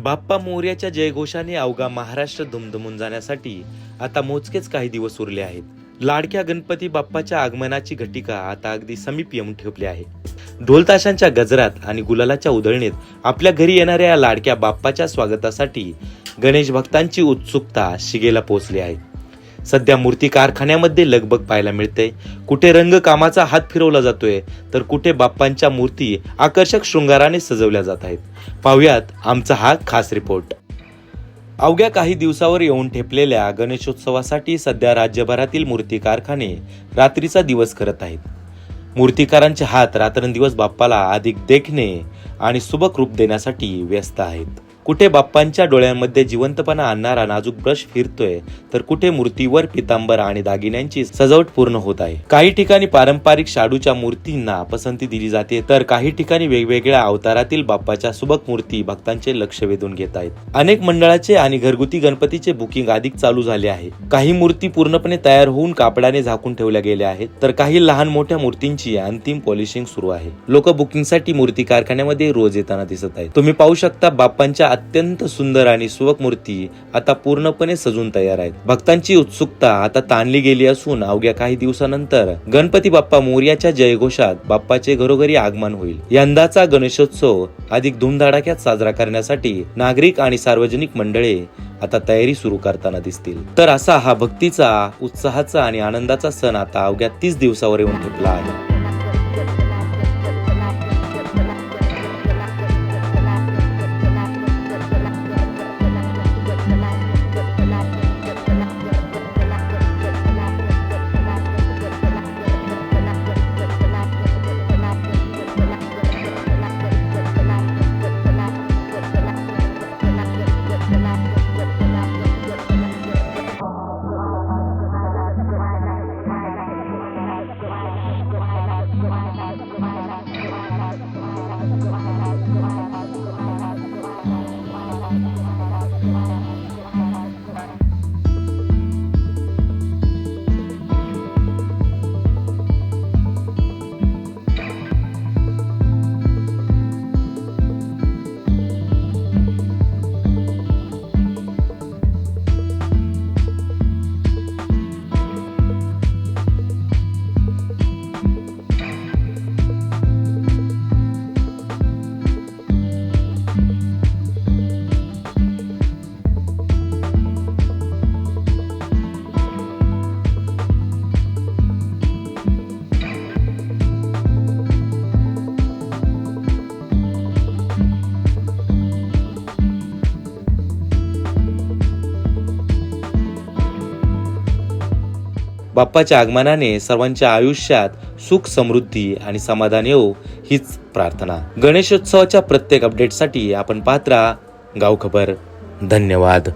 बाप्पा मोरयाच्या जयघोषाने अवघा महाराष्ट्र दुमदुमून जाण्यासाठी आता मोजकेच काही दिवस उरले आहेत. लाडक्या गणपती बाप्पाच्या आगमनाची घटिका आता अगदी समीप येऊन ठेपली आहे. ढोलताशांच्या गजरात आणि गुलालाच्या उधळणीत आपल्या घरी येणाऱ्या या लाडक्या बाप्पाच्या स्वागतासाठी गणेश भक्तांची उत्सुकता शिगेला पोहोचली आहे. सध्या मूर्ती कारखान्यामध्ये लगबग पाहायला मिळते. कुठे रंगकामाचा हात फिरवला जातोय तर कुठे बाप्पांच्या मूर्ती आकर्षक शृंगाराने सजवल्या जात आहेत. पाहुयात आमचा हा खास रिपोर्ट. अवघ्या काही दिवसावर येऊन ठेपलेल्या गणेशोत्सवासाठी सध्या राज्यभरातील मूर्ती कारखाने रात्रीचा दिवस करत आहेत. मूर्तिकारांचे हात रात्रंदिवस बाप्पाला अधिक देखणे आणि सुबक रूप देण्यासाठी व्यस्त आहेत. कुठे बाप्पांच्या डोळ्यांमध्ये जिवंतपणा आणणारा नाजूक ब्रश फिरतोय तर कुठे मूर्तीवर पितांबर आणि दागिन्यांची सजावट पूर्ण होत आहे. काही ठिकाणी पारंपरिक शाडूच्या मूर्तींना पसंती दिली जाते तर काही ठिकाणी वेगवेगळ्या अवतारातील बाप्पाच्या सुबक मूर्ती भक्तांचे लक्ष वेधून घेत आहेत. अनेक मंडळाचे आणि घरगुती गणपतीचे बुकिंग अधिक चालू झाले आहे. काही मूर्ती पूर्णपणे तयार होऊन कापडाने झाकून ठेवल्या गेल्या आहेत तर काही लहान मोठ्या मूर्तींची अंतिम पॉलिशिंग सुरू आहे. लोक बुकिंगसाठी मूर्ती कारखान्यामध्ये रोज येताना दिसत आहेत. तुम्ही पाहू शकता बाप्पांच्या अत्यंत सुंदर आणि सुबक मूर्ती आता पूर्णपणे सजून तयार आहेत. भक्तांची उत्सुकता आता ताणली गेली असून अवघ्या काही दिवसानंतर गणपती बाप्पा मोरयाच्या जयघोषात बाप्पाचे घरोघरी आगमन होईल. यंदाचा गणेशोत्सव अधिक धूमधडाक्यात साजरा करण्यासाठी नागरिक आणि सार्वजनिक मंडळे आता तयारी सुरू करताना दिसतील. तर असा हा भक्तीचा, उत्साहाचा आणि आनंदाचा सण आता अवघ्या 30 दिवसावर येऊन ठेपला आहे. बाप्पाच्या आगमनाने सर्वांच्या आयुष्यात सुख, समृद्धी आणि समाधान येवो हीच प्रार्थना. गणेशोत्सवाच्या प्रत्येक अपडेटसाठी आपण पाहत राहा गावखबर. धन्यवाद.